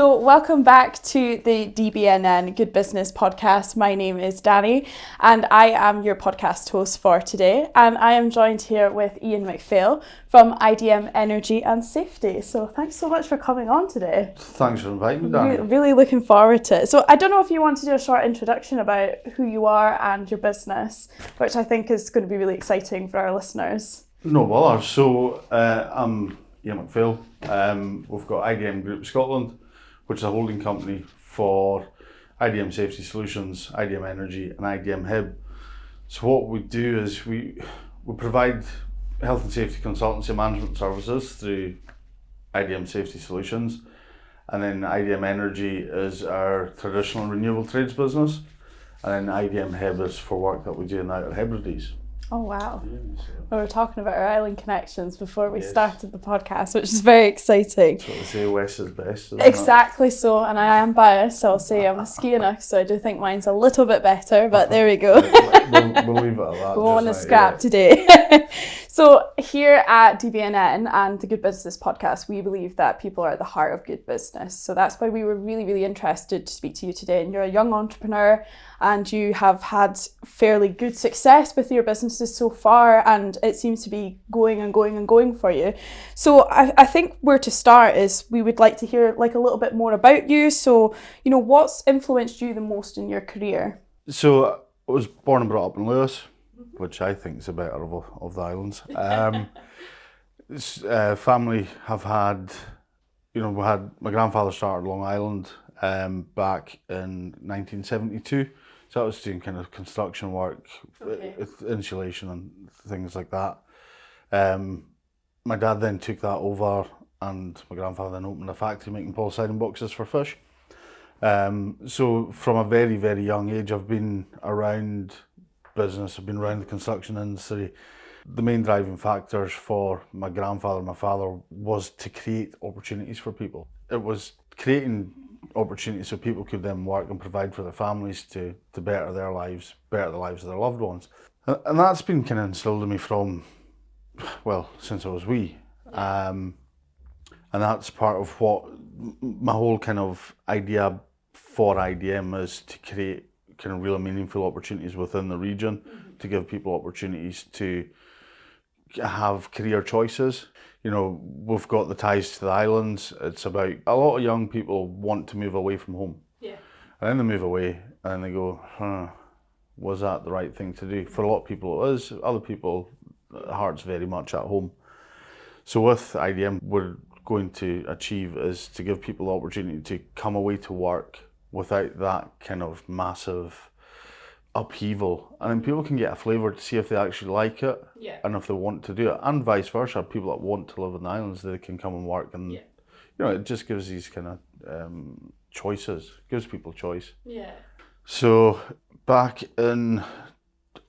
So welcome back to the DBNN Good Business podcast. My name is Danni and I am your podcast host for today. And I am joined here with Iain Macphail from IDM Energy and Safety. So thanks so much for coming on today. Thanks for inviting me, Danni. Really looking forward to it. So I don't know if you want to do a short introduction about who you are and your business, which I think is going to be really exciting for our listeners. No bother. So I'm Iain Macphail. We've got IDM Group Scotland, which is a holding company for IDM Safety Solutions, IDM Energy and IDM Hib. So what we do is we provide health and safety consultancy management services through IDM Safety Solutions, and then IDM Energy is our traditional renewable trades business, and then IDM Hib is for work that we do in the Outer Hebrides. Oh wow. We were talking about our island connections before we started the podcast, which is very exciting. That's what they say, west is best, isn't Exactly it? So, and I am biased, so I'll say I'm a skier, so I do think mine's a little bit better, but there we go. We'll leave it at that. We won't want to scrap today. So here at DBNN and the Good Business podcast, we believe that people are at the heart of good business. So that's why we were really, really interested to speak to you today. And you're a young entrepreneur and you have had fairly good success with your businesses so far, and it seems to be going and going and going for you. So I think where to start is we would like to hear like a little bit more about you. So, you know, what's influenced you the most in your career? So I was born and brought up in Lewis, which I think is the better of the islands. Family have had, we had, my grandfather started Long Island back in 1972. So I was doing kind of construction work, insulation and things like that. My dad then took that over, and my grandfather then opened a factory making polystyrene boxes for fish. So from a very, very young age, I've been around business, I've been around the construction industry. The main driving factors for my grandfather and my father was to create opportunities for people. It was creating opportunities so people could then work and provide for their families to better their lives, better the lives of their loved ones. And that's been kind of instilled in me from, well, since I was wee. And that's part of what my whole kind of idea for IDM is, to create kind of real meaningful opportunities within the region, to give people opportunities to have career choices. You know, we've got the ties to the islands. It's about, a lot of young people want to move away from home. Yeah. And then they move away and they go, was that the right thing to do? For a lot of people it is, other people, the heart's very much at home. So with IDM, we're going to achieve is to give people the opportunity to come away to work without that kind of massive upheaval, and then people can get a flavour to see if they actually like it, and if they want to do it, and vice versa. People that want to live in the islands, they can come and work, and you know, it just gives these kind of choices, gives people choice. So back in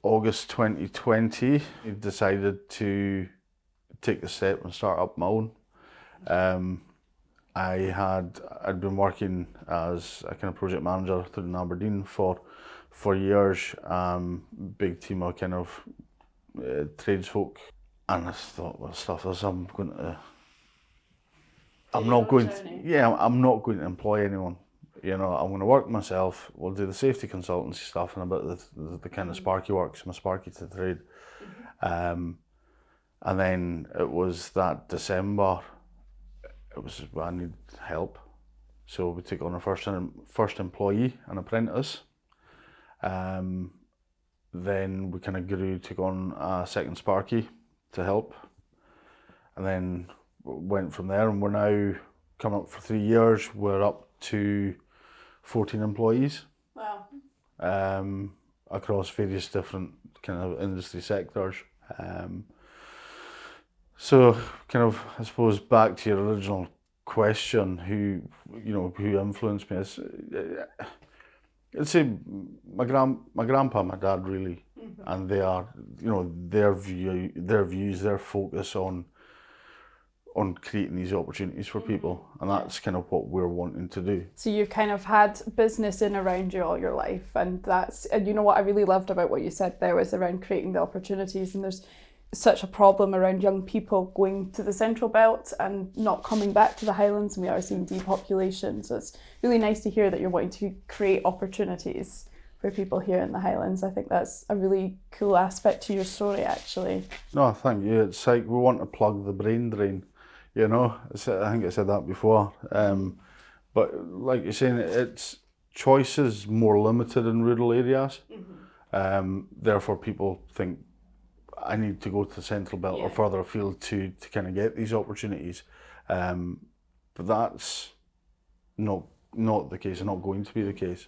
August 2020, I decided to take the step and start up my own. I'd been working as a kind of project manager through in Aberdeen for years, big team of kind of tradesfolk, and I thought, well, stuff this, I'm not going to employ anyone. You know, I'm going to work myself. We'll do the safety consultancy stuff and a bit of the kind of sparky work, so I'm a sparky to the trade. And then it was that December, I needed help. So we took on our first employee, an apprentice. Then we kind of took on a second sparky to help. And then went from there, and we're now coming up for 3 years. We're up to 14 employees. Wow. Across various different kind of industry sectors. So kind of, I suppose, back to your original question, who influenced me, I'd say my grandpa, my dad, really, and they are, their views, their focus on creating these opportunities for people, and that's kind of what we're wanting to do. So you've kind of had business in around you all your life, and you know what I really loved about what you said there was around creating the opportunities, and there's such a problem around young people going to the Central Belt and not coming back to the Highlands, and we are seeing depopulation. So it's really nice to hear that you're wanting to create opportunities for people here in the Highlands. I think that's a really cool aspect to your story, actually. No, thank you. It's like we want to plug the brain drain, you know. I think I said that before. But like you're saying, it's choice is more limited in rural areas. Therefore, people think, I need to go to the Central Belt or further afield to kind of get these opportunities. But that's not the case, and not going to be the case.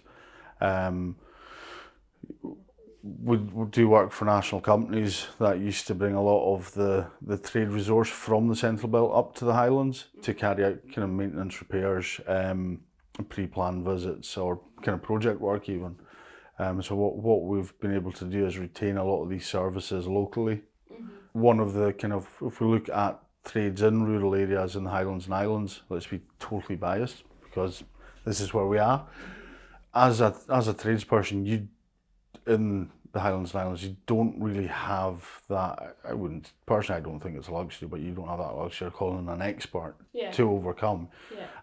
We do work for national companies that used to bring a lot of the trade resource from the Central Belt up to the Highlands to carry out kind of maintenance repairs, pre-planned visits, or kind of project work even. So what we've been able to do is retain a lot of these services locally. One of the kind of, if we look at trades in rural areas in the Highlands and Islands, let's be totally biased because this is where we are. As a tradesperson, you in the Highlands and Islands, you don't really have that. I don't think it's a luxury, but you don't have that luxury of calling an expert to overcome.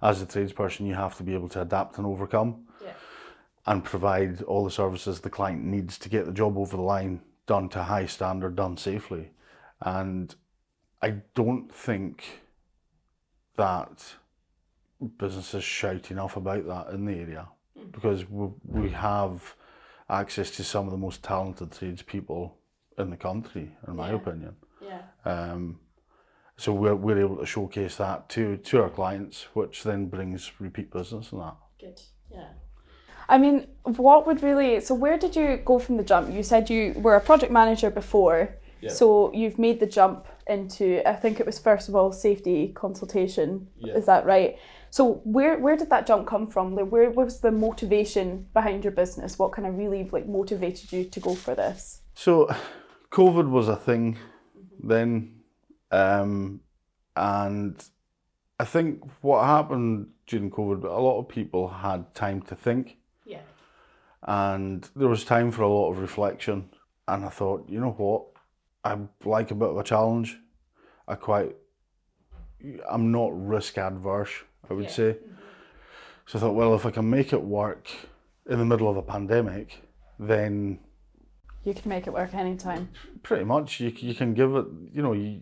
As a tradesperson, you have to be able to adapt and overcome. And provide all the services the client needs to get the job over the line, done to a high standard, done safely. And I don't think that businesses shout enough about that in the area, because we have access to some of the most talented tradespeople in the country, in my opinion. So we're able to showcase that to our clients, which then brings repeat business and that. Good, yeah. I mean, so where did you go from the jump? You said you were a project manager before, so you've made the jump into, I think it was first of all, safety consultation, is that right? So where did that jump come from? Where was the motivation behind your business? What kind of really motivated you to go for this? So COVID was a thing then, and I think what happened during COVID, a lot of people had time to think. And there was time for a lot of reflection, and I thought, you know what, I like a bit of a challenge. I'm not risk adverse, I would say. So I thought, well, if I can make it work in the middle of a pandemic, then you can make it work anytime. Pretty much, you can give it, you know, you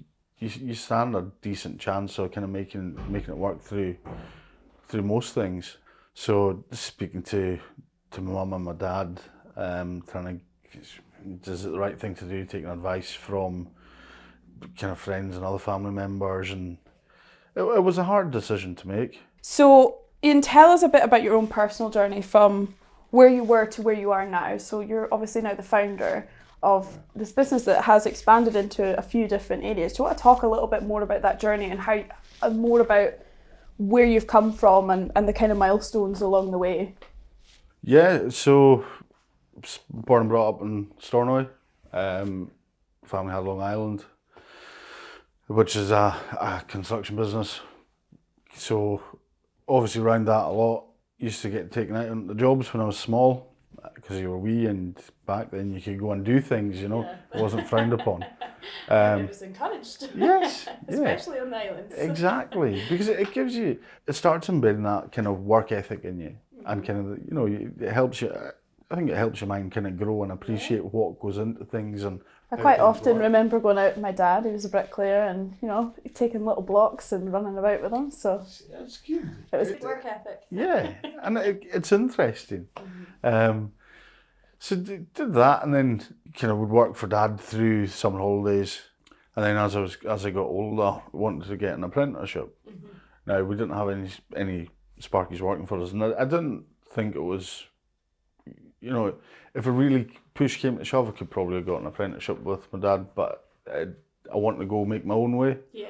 stand a decent chance of kind of making it work through most things. So speaking to my mum and my dad, is it the right thing to do, taking advice from kind of friends and other family members, and it was a hard decision to make. So Iain, tell us a bit about your own personal journey from where you were to where you are now. So you're obviously now the founder of this business that has expanded into a few different areas. Do you want to talk a little bit more about that journey and more about where you've come from and the kind of milestones along the way? Yeah, so born and brought up in Stornoway. Family had Long Island, which is a construction business. So obviously around that a lot. Used to get taken out on the jobs when I was small, because you were wee, and back then you could go and do things, you know. It wasn't frowned upon. It was encouraged. Yes, especially on the islands. Exactly, because it starts embedding that kind of work ethic in you, and kind of, you know, it helps you. I think it helps your mind kind of grow and appreciate what goes into things. And I quite often remember going out with my dad, who was a bricklayer, and, you know, taking little blocks and running about with them. So it's good. It was work ethic. Yeah, and it's interesting. So did that, and then kind of would work for Dad through summer holidays, and then as I got older, I wanted to get an apprenticeship. Now we didn't have any Sparkies working for us, and I didn't think it was, you know, if a really push came to shove, I could probably have got an apprenticeship with my dad, but I wanted to go make my own way. Yeah.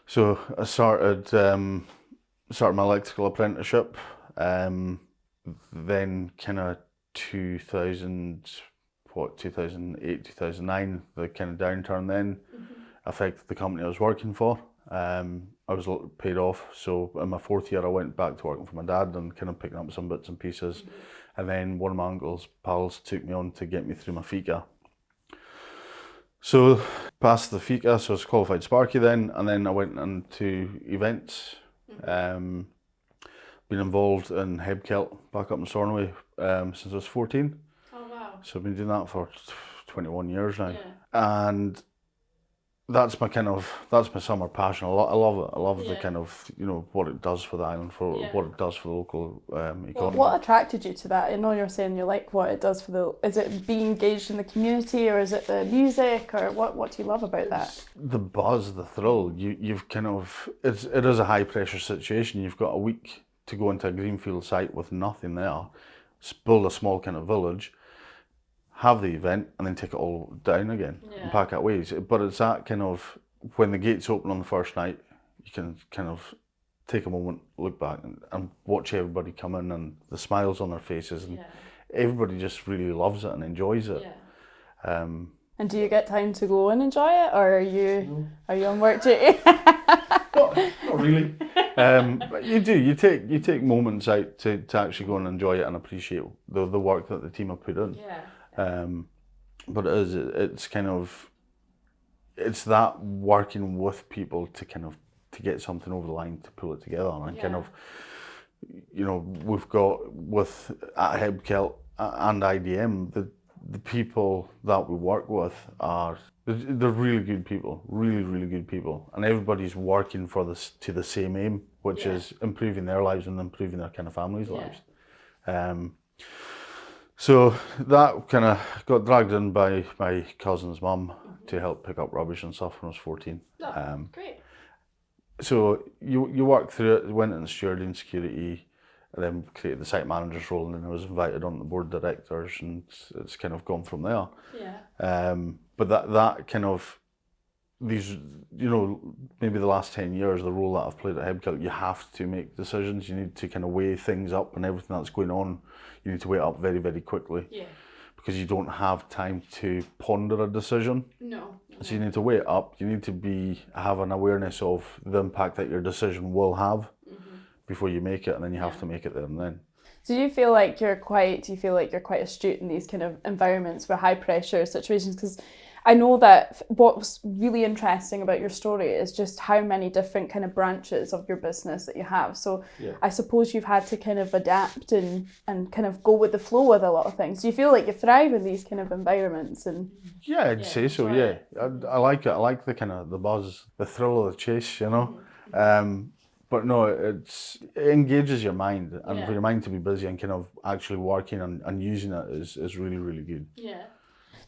So I started my electrical apprenticeship. Then kind of 2008, 2009, the kind of downturn then affected the company I was working for. I was paid off, so in my fourth year I went back to working for my dad and kind of picking up some bits and pieces. And then one of my uncle's pals took me on to get me through my FICA. So passed the FICA, so I was qualified Sparky then, and then I went into events. Been involved in Hebkelt back up in Stornoway since I was 14. Oh wow. So I've been doing that for 21 years now. Yeah. And that's my summer passion. I love it. I love the kind of, what it does for the island, for what it does for the local economy. What attracted you to that? I know you're saying you like what it does for is it being engaged in the community, or is it the music, or what do you love about that? The buzz, the thrill. You've kind of, it is a high pressure situation. You've got a week to go into a greenfield site with nothing there, build a small kind of village, have the event, and then take it all down again and pack it away. But it's that kind of, when the gates open on the first night, you can kind of take a moment, look back and watch everybody come in and the smiles on their faces, and everybody just really loves it and enjoys it. And do you get time to go and enjoy it, or are you on work duty? Not really. But you do. You take moments out to actually go and enjoy it and appreciate the work that the team have put in. But it's kind of, it's that working with people to get something over the line, to pull it together, and kind of, we've got at Hebkelt and IDM, the people that we work with they're really good people, really, really good people, and everybody's working to the same aim, which is improving their lives and improving their kind of families' lives. So that kind of got dragged in by my cousin's mum to help pick up rubbish and stuff when I was 14. Great. So you work through it, went into stewarding, security, and then created the site manager's role, and then I was invited on the board of directors, and it's kind of gone from there. But that kind of, these, maybe the last 10 years, the role that I've played at Hebkelt, you have to make decisions. You need to kind of weigh things up, and everything that's going on, you need to weigh it up very, very quickly. Because you don't have time to ponder a decision. No. So you need to weigh it up. You need to have an awareness of the impact that your decision will have before you make it, and then you have to make it there and then. So do you feel like you're quite astute in these kind of environments where high pressure situations? Because I know that what's really interesting about your story is just how many different kind of branches of your business that you have. So I suppose you've had to kind of adapt and kind of go with the flow with a lot of things. Do you feel like you thrive in these kind of environments? And I'd say so. I like it. I like the kind of the buzz, the thrill of the chase. But no, it engages your mind, and for your mind to be busy and kind of actually working and using it is really, really good.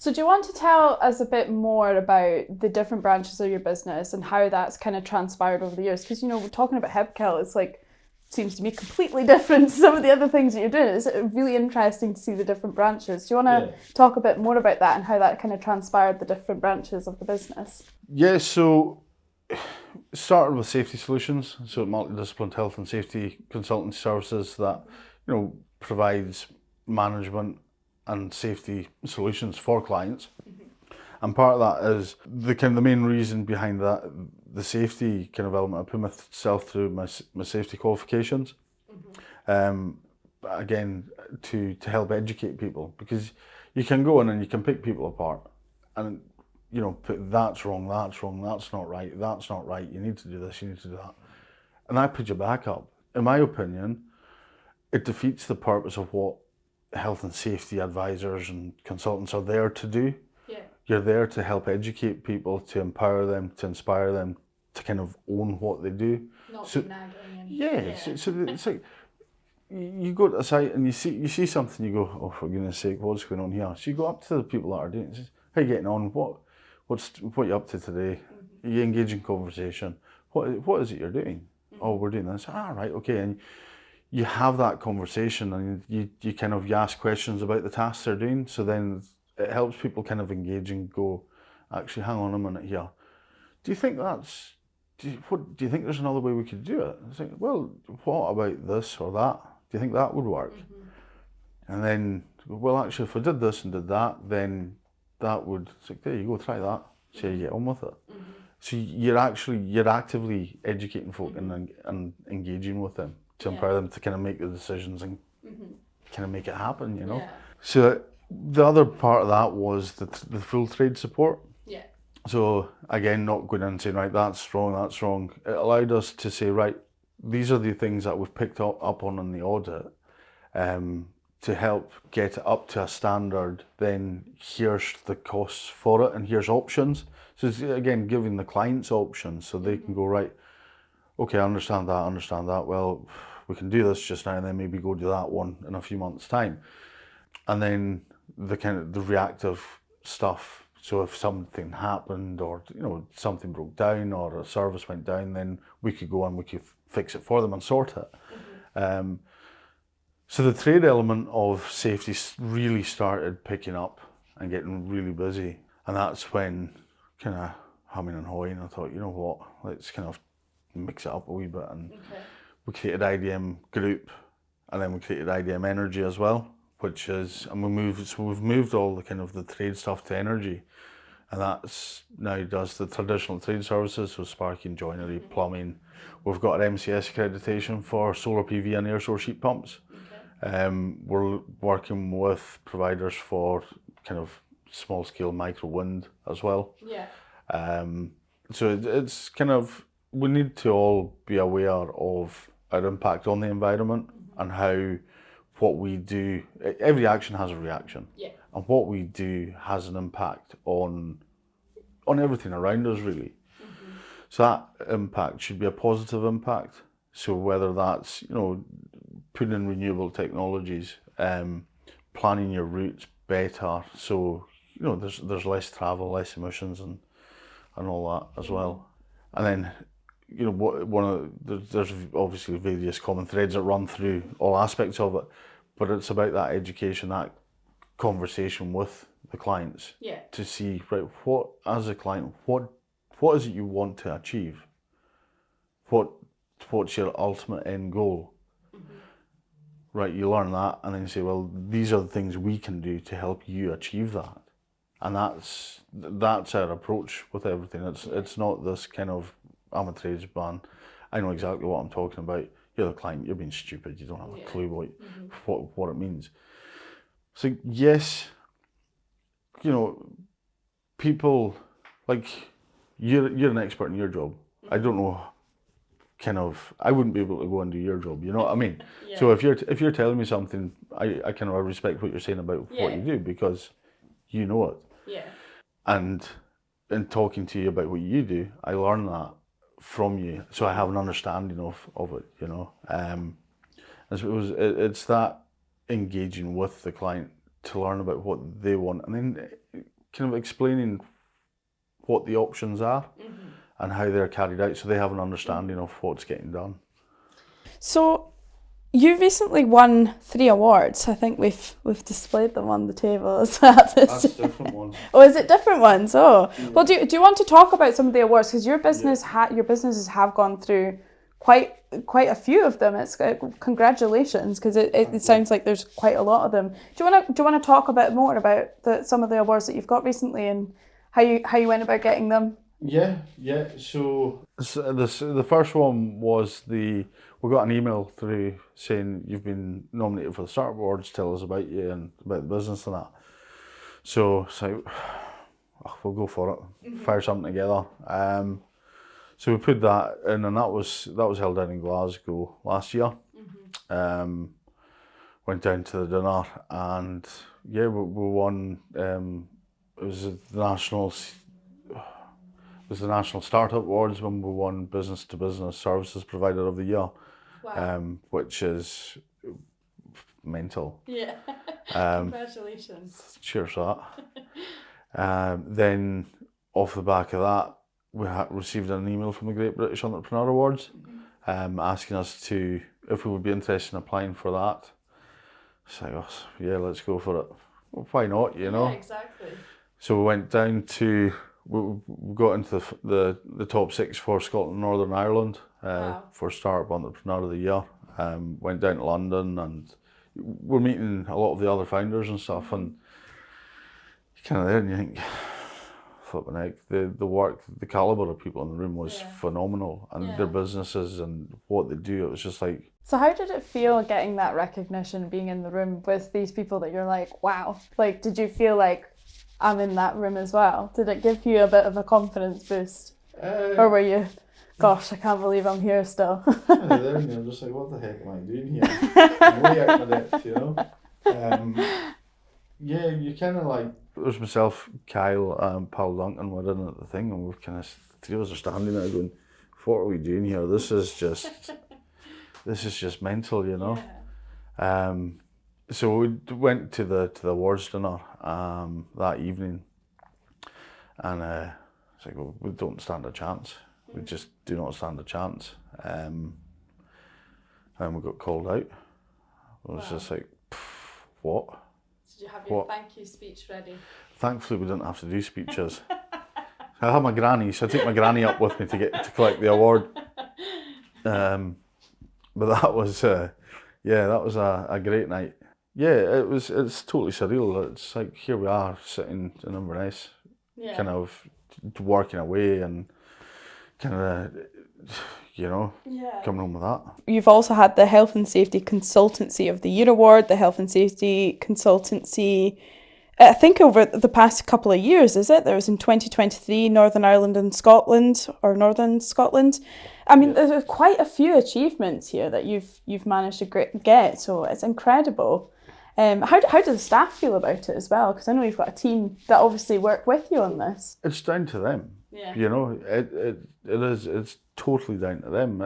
So do you want to tell us a bit more about the different branches of your business and how that's kind of transpired over the years? Because, we're talking about Hebkelt, it's like, seems to be completely different to some of the other things that you're doing. It's really interesting to see the different branches. Do you want to talk a bit more about that and how that kind of transpired, the different branches of the business? So started with safety solutions, so multidisciplined health and safety consultancy services that, provides management and safety solutions for clients. And part of that is the main reason behind that, the safety kind of element. I put myself through my safety qualifications, again, to help educate people, because you can go in and you can pick people apart and put that's wrong, that's not right, you need to do this, you need to do that. And that puts you back up. In my opinion, it defeats the purpose of what health and safety advisors and consultants are there to do. You're there to help educate people, to empower them, to inspire them, to kind of own what they do. Not nagging. So it's like, you go to a site and you see something, you go, oh, for goodness sake, what's going on here? So you go up to the people that are doing it and say, how are you getting on? What are you up to today? You engage in conversation. What is it you're doing? Oh, we're doing this. Right, okay. And you have that conversation, and you kind of ask questions about the tasks they're doing. So then it helps people kind of engage and go, actually, hang on a minute here. Do you think do you think there's another way we could do it? It's like, well, what about this or that? Do you think that would work? And then, well, actually, if I did this and did that, then that would, it's like, there you go, try that. See how you get on with it. So you're actively educating folk and engaging with them to empower them to kind of make the decisions and kind of make it happen, So the other part of that was the full trade support. So again, not going in and saying, right, that's wrong. It allowed us to say, right, these are the things that we've picked up on in the audit, to help get it up to a standard. Then here's the costs for it, and here's options. So it's, again, giving the clients options so they can go, right, okay, I understand that. Well, we can do this just now and then maybe go do that one in a few months' time. And then the reactive stuff. So if something happened, or something broke down, or a service went down, then we could go and we could fix it for them and sort it. So the trade element of safety really started picking up and getting really busy, and that's when kind of humming and hawing. I thought, you know what, let's kind of mix it up a wee bit, and we created IDM Group, and then we created IDM Energy as well, which is, and we've moved all the kind of the trade stuff to energy, and that's now does the traditional trade services, so sparking, joinery, plumbing. We've got our MCS accreditation for solar PV and air source heat pumps. We're working with providers for kind of small scale micro wind as well. So it's kind of, we need to all be aware of our impact on the environment, and how what we do, every action has a reaction, and what we do has an impact on everything around us, really. So that impact should be a positive impact. So whether that's putting in renewable technologies, planning your routes better, so there's less travel, less emissions, and all that as well. And then there's obviously various common threads that run through all aspects of it, but it's about that education, that conversation with the clients, to see, right, what as a client, what is it you want to achieve? What's your ultimate end goal? Right, you learn that, and then you say, well, these are the things we can do to help you achieve that. And that's our approach with everything. It's not this kind of, I'm a tradesman, I know exactly what I'm talking about. You're the client, you're being stupid, you don't have a clue what it means. So yes, people, like, you're an expert in your job. I don't know, I wouldn't be able to go and do your job, you know what I mean? So if you're telling me something, I kind of respect what you're saying about what you do, because you know it. And in talking to you about what you do, I learn that from you, so I have an understanding of it, and so it's that engaging with the client to learn about what they want, and then kind of explaining what the options are and how they're carried out, so they have an understanding of what's getting done. So you recently won 3 awards. I think we've displayed them on the table as well. That's different ones. Oh, is it different ones? Oh, well, do you want to talk about some of the awards, because your businesses have gone through quite a few of them. It's congratulations, because it sounds like there's quite a lot of them. Do you want to talk a bit more about some of the awards that you've got recently, and how you went about getting them? Yeah. So the first one was we got an email through saying you've been nominated for the Startup Awards. Tell us about you and about the business and that. So we'll go for it. Fire something together. So we put that in, and that was held down in Glasgow last year. Went down to the dinner, and we won. It was the National Startup Awards when we won Business to Business Services Provider of the Year. Wow. Which is mental. Yeah. Congratulations. Cheers for that. Then off the back of that, we received an email from the Great British Entrepreneurial Awards, asking us if we would be interested in applying for that. So let's go for it. Well, why not, Yeah, exactly. So we went down to, we got into the top 6 for Scotland and Northern Ireland for Startup Entrepreneur of the Year. Went down to London, and we're meeting a lot of the other founders and stuff, and you're kind of there and you think, flipping heck, the work, the calibre of people in the room was phenomenal, and their businesses and what they do, it was just like... So how did it feel getting that recognition, being in the room with these people that you're like, wow? Like, did you feel like I'm in that room as well? Did it give you a bit of a confidence boost? Or were you, gosh, I can't believe I'm here still? I'm just like, what the heck am I doing here? I'm way out of my depth, you know? Yeah, you kind of like, it was myself, Kyle, and Paul Duncan were in at the thing, and we're kind of, three of us are standing there going, what are we doing here? This is just mental, you know? Yeah. So we went to the awards dinner that evening, and it's like, well, we don't stand a chance. We just do not stand a chance. And we got called out. It was just like, what? Did you have your thank you speech ready? Thankfully, we didn't have to do speeches. I had my granny, so I took my granny up with me to collect the award. But that was, that was a great night. Yeah, it's totally surreal. It's like, here we are sitting in Inverness, kind of working away and kind of, coming home with that. You've also had the Health and Safety Consultancy of the Year Award, the Health and Safety Consultancy, I think over the past couple of years, is it? There was in 2023, Northern Ireland and Scotland, or Northern Scotland. I mean, there's quite a few achievements here that you've managed to get, so it's incredible. How do the staff feel about it as well? Because I know you've got a team that obviously work with you on this. It's down to them. Yeah. You know, it's totally down to them.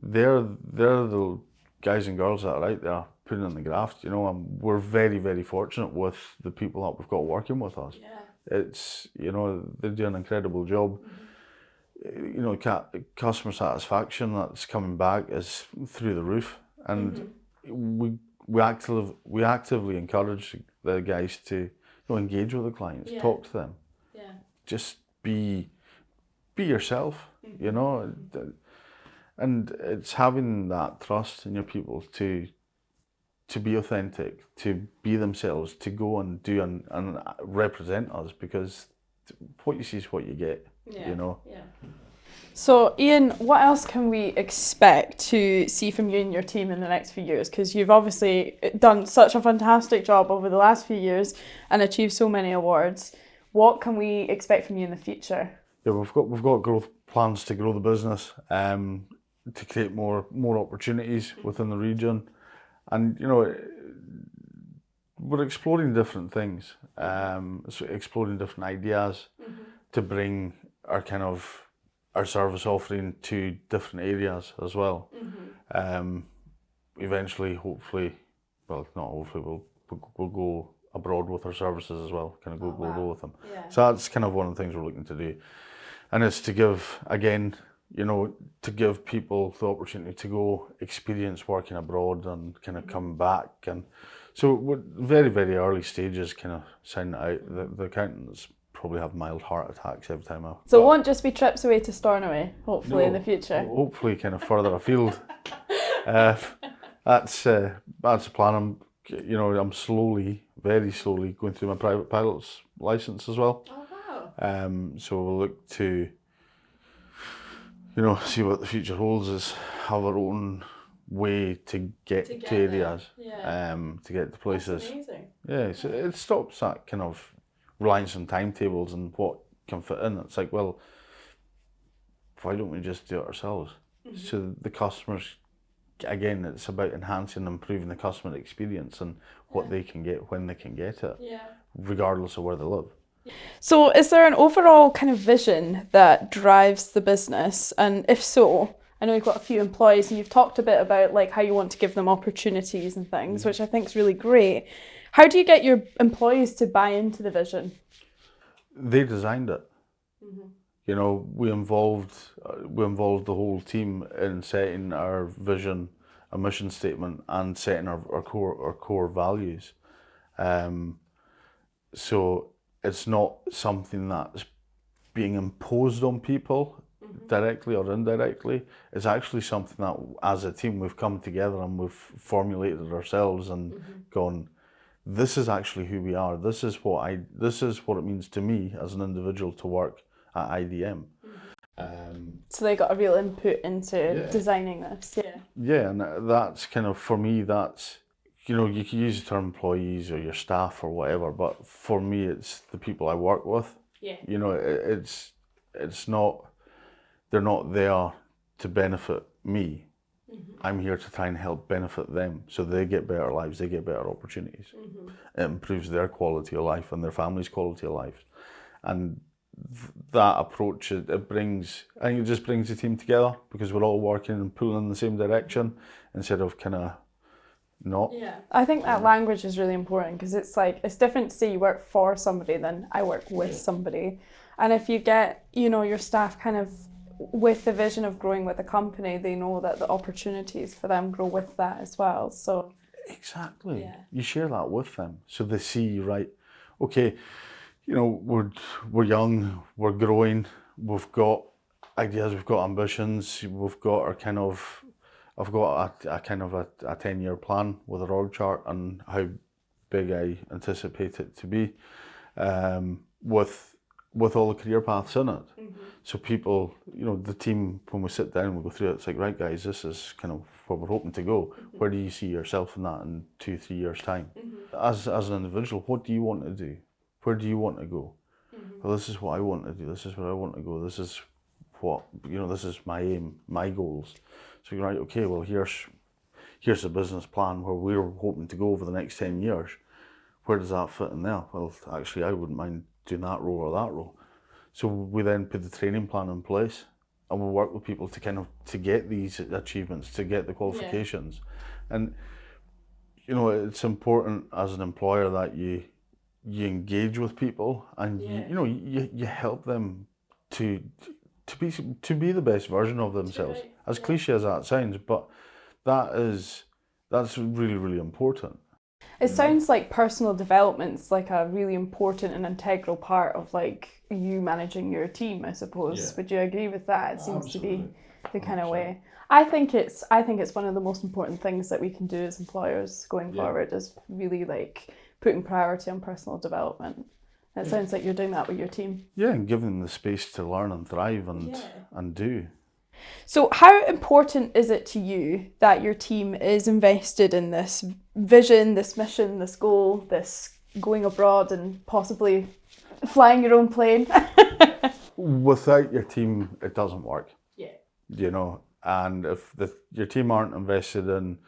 They're the guys and girls that are out there putting in the graft, you know, and we're very, very fortunate with the people that we've got working with us. Yeah. It's, you know, they do an incredible job. Mm-hmm. You know, customer satisfaction that's coming back is through the roof, and we actively encourage the guys to engage with the clients, talk to them, just be yourself, you know, and it's having that trust in your people to be authentic, to be themselves, to go and do and represent us, because what you see is what you get, you know. Yeah. So Iain, what else can we expect to see from you and your team in the next few years? Because you've obviously done such a fantastic job over the last few years and achieved so many awards. What can we expect from you in the future? Yeah, we've got growth plans to grow the business, to create more opportunities within the region, and you know, we're exploring different things, so exploring different ideas to bring our service offering to different areas as well. Eventually, hopefully, well, not hopefully, we'll go abroad with our services as well, kind of go global with them. Yeah. So that's kind of one of the things we're looking to do. And it's to give, again, you know, to give people the opportunity to go experience working abroad and kind of come back. And so we're very, very early stages, kind of signing it out. The accountants probably have mild heart attacks every time I... So it won't just be trips away to Stornoway, hopefully, in the future? Hopefully kind of further afield. That's the plan. I'm slowly, very slowly going through my private pilot's licence as well. Oh, wow. So we'll look to, see what the future holds, is have our own way to get to areas, to get to places. That's amazing. Yeah, so it stops that kind of reliance on timetables and what can fit in. It's like, well, why don't we just do it ourselves? So the customers, again, it's about enhancing and improving the customer experience and what they can get when they can get it, regardless of where they live. So is there an overall kind of vision that drives the business? And if so, I know you've got a few employees and you've talked a bit about like how you want to give them opportunities and things, which I think is really great. How do you get your employees to buy into the vision? They designed it. You know, we involved the whole team in setting our vision, a mission statement, and setting our core values. So it's not something that's being imposed on people directly or indirectly. It's actually something that, as a team, we've come together and we've formulated ourselves and gone, this is actually who we are. This is what it means to me as an individual to work at IDM. So they got a real input into designing this. Yeah, and that's kind of, for me, that's you can use the term employees or your staff or whatever, but for me, it's the people I work with. Yeah. It's not, they're not there to benefit me. I'm here to try and help benefit them so they get better lives, they get better opportunities. It improves their quality of life and their family's quality of life. And that approach, I think it just brings the team together because we're all working and pulling in the same direction instead of kind of not. Yeah, I think that language is really important because it's different to say you work for somebody than I work with somebody. And if you get, your staff kind of with the vision of growing with the company, they know that the opportunities for them grow with that as well. So exactly, you share that with them so they see, right, okay, we're young, we're growing, we've got ideas, we've got ambitions, we've got I've got a kind of a 10-year plan with an org chart and how big I anticipate it to be, with all the career paths in it. So people, the team, when we sit down and we go through it, it's like, right guys, this is kind of where we're hoping to go. Where do you see yourself in that in 2-3 years time? As an individual, what do you want to do? Where do you want to go? Well, this is what I want to do. This is where I want to go. This is what, this is my aim, my goals. So you're right, okay, well, here's a business plan where we're hoping to go over the next 10 years. Where does that fit in there? Well, actually, I wouldn't mind doing that role or that role. So we then put the training plan in place and we work with people to get these achievements, to get the qualifications. And, it's important as an employer that you engage with people and you help them to be the best version of themselves. As cliche as that sounds, but that's really, really important. It sounds like personal development's like a really important and integral part of you managing your team, I suppose. Yeah. Would you agree with that? It seems Absolutely. to be the kind of way. I think it's one of the most important things that we can do as employers going forward is really putting priority on personal development. It sounds like you're doing that with your team. Yeah, and giving them the space to learn and thrive and do. So how important is it to you that your team is invested in this vision, this mission, this goal, this going abroad and possibly flying your own plane? Without your team, it doesn't work. Yeah. And if your team aren't invested in,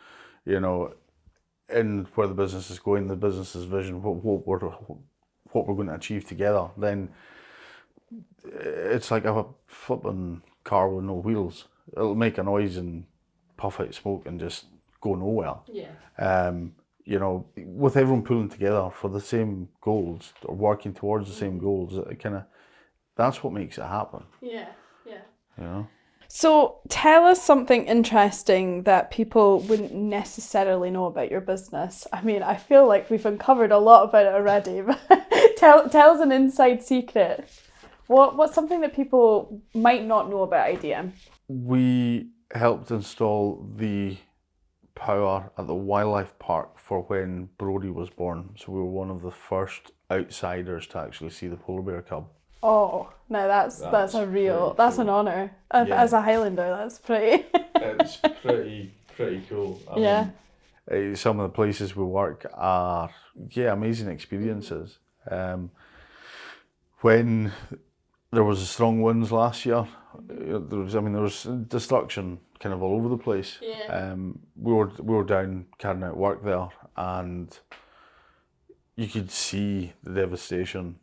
in where the business is going, the business's vision, what we're going to achieve together, then it's like a flipping car with no wheels. It'll make a noise and puff out smoke and just go nowhere. Yeah. With everyone pulling together for the same goals or working towards the same goals, that's what makes it happen. Yeah. Yeah. So tell us something interesting that people wouldn't necessarily know about your business. I mean, I feel like we've uncovered a lot about it already, but tell us an inside secret. What's something that people might not know about IDM? We helped install the power at the wildlife park for when Brodie was born. So we were one of the first outsiders to actually see the polar bear cub. Oh, no, that's an honour. As a Highlander, that's pretty. It's pretty cool. I mean, some of the places we work are amazing experiences. When there was strong winds last year, there was destruction kind of all over the place. Yeah. We were down carrying out work there, and you could see the devastation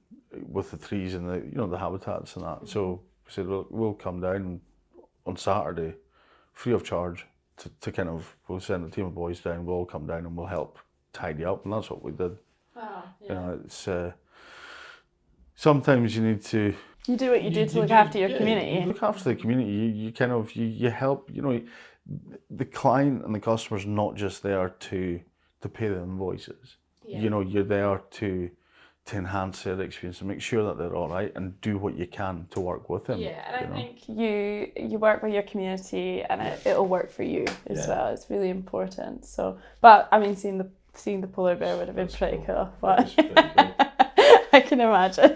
with the trees and the habitats and that. So we said, we'll come down on Saturday, free of charge, we'll send a team of boys down. We'll all come down and we'll help tidy up, and that's what we did. Wow. Yeah. It's sometimes you need to. You do what you do to look after your community. You look after the community. You help. The client and the customer's not just there to pay the invoices. Yeah. You're there to enhance their experience and make sure that they're all right and do what you can to work with them. Yeah, and I think you work with your community and it'll work for you as well. It's really important. So, but I mean, seeing the polar bear would have been pretty cool. But I can imagine.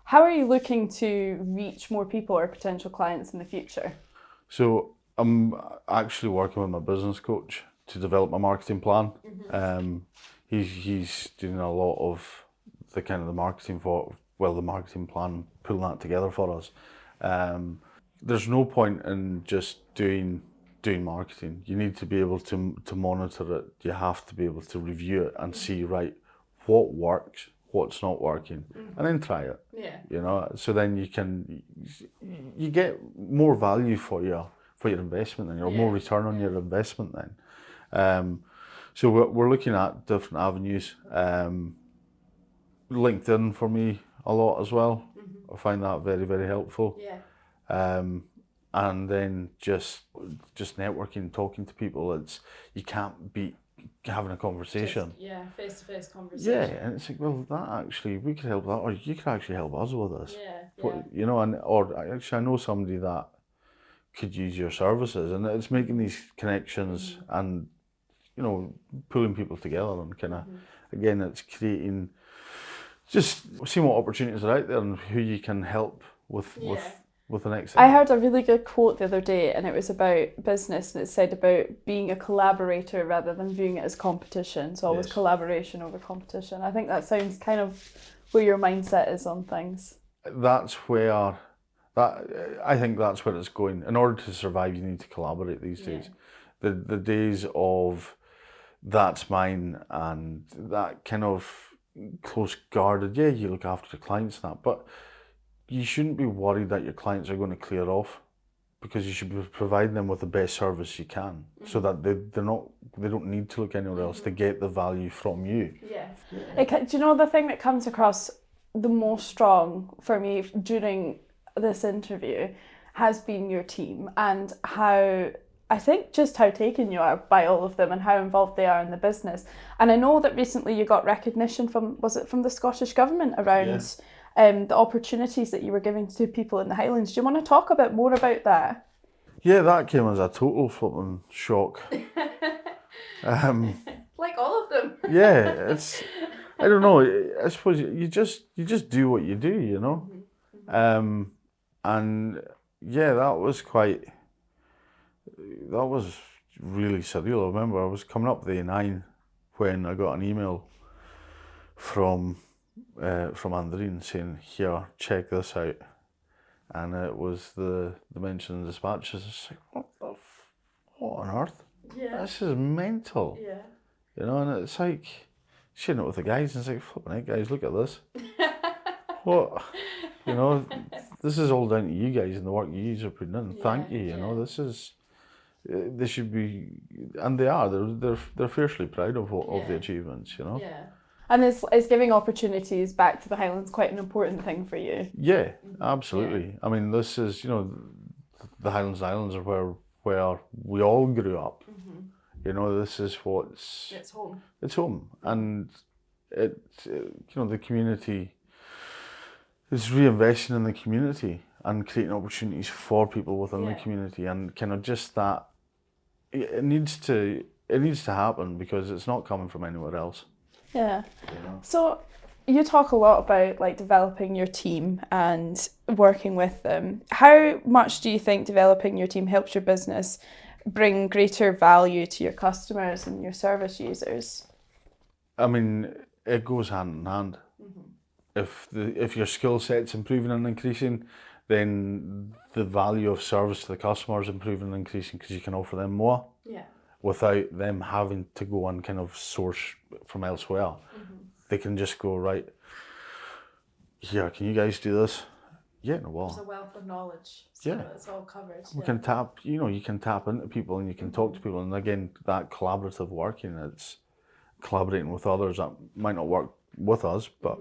How are you looking to reach more people or potential clients in the future? So I'm actually working with my business coach to develop a marketing plan. He's doing a lot of the kind of the marketing the marketing plan, pulling that together for us. There's no point in just doing marketing. You need to be able to monitor it. You have to be able to review it and see, right, what works, what's not working, and then try it. Yeah. You know, so then you get more value for your investment, and more return on your investment then. So we're looking at different avenues. LinkedIn for me a lot as well. I find that very, very helpful. Yeah. And then just networking, talking to people. You can't beat having a conversation. Face-to-face conversation. Yeah, and it's like, well, that actually, we could help that, or you could actually help us with this. You know, or actually I know somebody that could use your services, and it's making these connections and, you know, pulling people together, and kind of, again, it's creating, just seeing what opportunities are out there and who you can help with the next thing. I heard a really good quote the other day, and it was about business, and it said about being a collaborator rather than viewing it as competition. So always collaboration over competition. I think that sounds kind of where your mindset is on things. I think that's where it's going. In order to survive, you need to collaborate these days. The days of that's mine and that kind of close guarded, you look after the clients and that, but you shouldn't be worried that your clients are going to clear off, because you should be providing them with the best service you can, so that they don't need to look anywhere else to get the value from you. Do you know the thing that comes across the most strong for me during this interview has been your team, and how taken you are by all of them and how involved they are in the business. And I know that recently you got recognition from the Scottish Government around the opportunities that you were giving to people in the Highlands. Do you want to talk a bit more about that? Yeah, that came as a total flipping shock. Like all of them. I don't know, I suppose you just do what you do, you know. And that was really surreal. I remember I was coming up the A9 when I got an email from Andreen saying, "Here, check this out," and it was the mention in dispatches. It's like, what on earth? This is mental. You know, and it's like sharing it with the guys, and it's like, flipping heck, guys, look at this. What? You know, this is all down to you guys and the work you guys are putting in. Thank you. You know, they should be, and they are. They're fiercely proud of the achievements. You know. And is giving opportunities back to the Highlands quite an important thing for you? Yeah, absolutely. I mean, this is, you know, the Highlands Islands are where we all grew up. You know, this is it's home. It's home, and the community is reinvesting in the community and creating opportunities for people within the community, and kind of just that. It needs to happen, because it's not coming from anywhere else. Yeah. So you talk a lot about like developing your team and working with them. How much do you think developing your team helps your business bring greater value to your customers and your service users? I mean, it goes hand in hand. If your skill set's improving and increasing, then the value of service to the customer is improving and increasing, because you can offer them more. Without them having to go and kind of source from elsewhere. They can just go, right, here, can you guys do this? Yeah, no, well. There's a wealth of knowledge, so it's all covered. You can tap into people, and you can talk to people, and again, that collaborative working, it's collaborating with others that might not work with us, but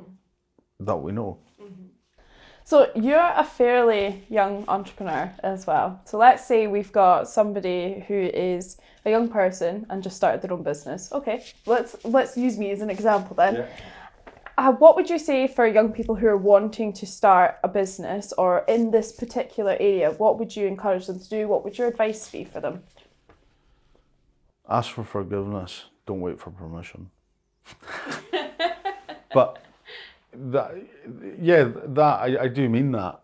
that we know. So you're a fairly young entrepreneur as well. So let's say we've got somebody who is a young person and just started their own business. Okay, let's use me as an example then. What would you say for young people who are wanting to start a business or in this particular area? What would you encourage them to do? What would your advice be for them? Ask for forgiveness. Don't wait for permission. But I do mean that.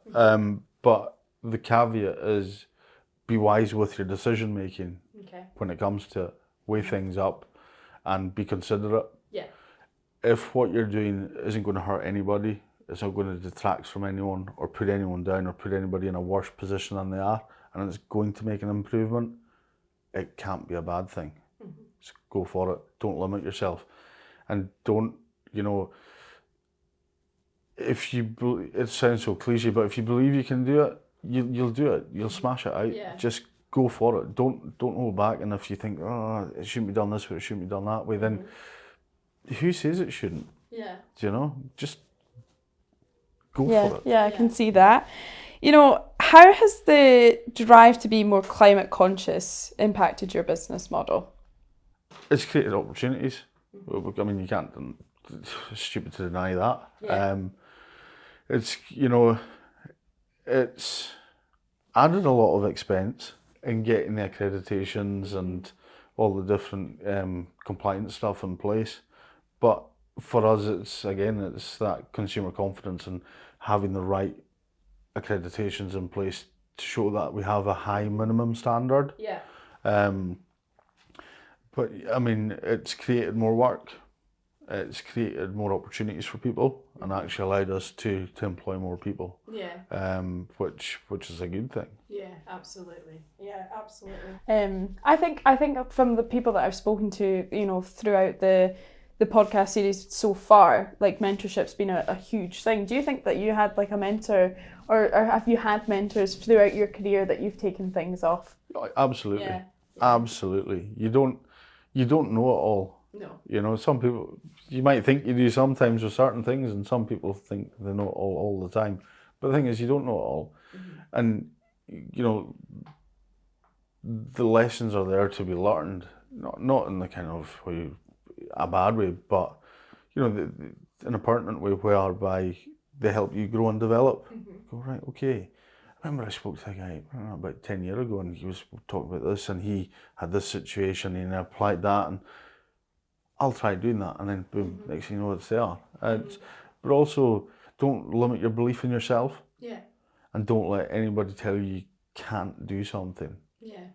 But the caveat is, be wise with your decision making when it comes to weigh things up, and be considerate. Yeah. If what you're doing isn't going to hurt anybody, it's not going to detract from anyone or put anyone down or put anybody in a worse position than they are, and it's going to make an improvement, it can't be a bad thing. So go for it. Don't limit yourself, and don't, if you, it sounds so cliche, but if you believe you can do it, you'll do it. You'll smash it out. Yeah. Just go for it. Don't hold back. And if you think, oh, it shouldn't be done this way, it shouldn't be done that way, then who says it shouldn't? Yeah. Just go for it. Yeah, I can see that. How has the drive to be more climate conscious impacted your business model? It's created opportunities. I mean, you can't, it's stupid to deny that. Yeah. It's added a lot of expense in getting the accreditations and all the different compliance stuff in place. But for us, it's that consumer confidence and having the right accreditations in place to show that we have a high minimum standard. Yeah. But I mean, it's created more work. It's created more opportunities for people, and actually allowed us to employ more people. Yeah. Which is a good thing. Yeah, absolutely. Yeah, absolutely. I think from the people that I've spoken to, throughout the podcast series so far, like mentorship's been a huge thing. Do you think that you had like a mentor, or have you had mentors throughout your career that you've taken things off? Absolutely. Yeah. Absolutely. You don't know it all. No. Some people, you might think you do sometimes with certain things, and some people think they know it all the time. But the thing is, you don't know it all. And, the lessons are there to be learned, not in the kind of way, a bad way, but, in a pertinent way whereby they help you grow and develop. Go, right, okay. I remember I spoke to a guy about 10 years ago, and he was talking about this, and he had this situation, and he applied that, and I'll try doing that, and then boom, next thing you know, it's there. But also, don't limit your belief in yourself. Yeah. And don't let anybody tell you can't do something. Yeah.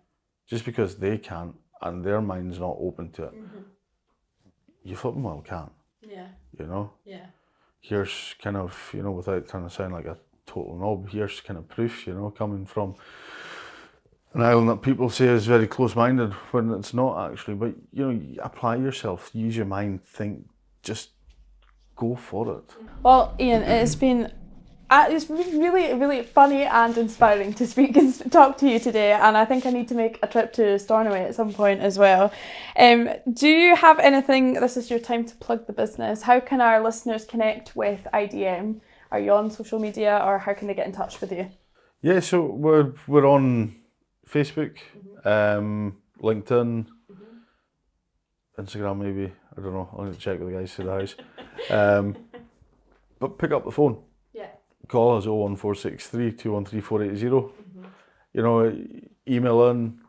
Just because they can't, and their mind's not open to it. You flipping well can't. Yeah. Yeah. Here's kind of, without trying to sound like a total knob, here's kind of proof, coming from an island that people say is very close-minded when it's not actually. But, you apply yourself, use your mind, think, just go for it. Well, Iain, it's been really, really funny and inspiring to speak and talk to you today, and I think I need to make a trip to Stornoway at some point as well. Do you have anything, this is your time to plug the business, how can our listeners connect with IDM? Are you on social media, or how can they get in touch with you? Yeah, so we're on Facebook, LinkedIn, Instagram maybe, I don't know, I'll need to check with the guys through the house. But pick up the phone. Yeah. Call us 01463 213 480. Email in,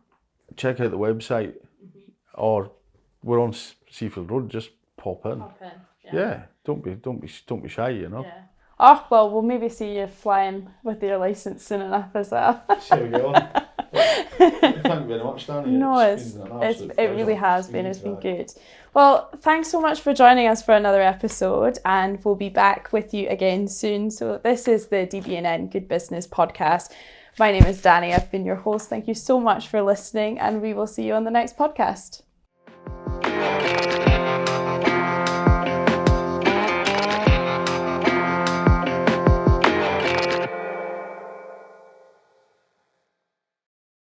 check out the website, or we're on Seafield Road, just pop in. Yeah, don't be shy, Yeah. Oh, well, we'll maybe see you flying with your licence soon enough as well. See how we go on. Thank you very much, Danni. No, it really has been. It's been good. Well, thanks so much for joining us for another episode, and we'll be back with you again soon. So this is the DBNN Good Business podcast. My name is Danni. I've been your host. Thank you so much for listening, and we will see you on the next podcast.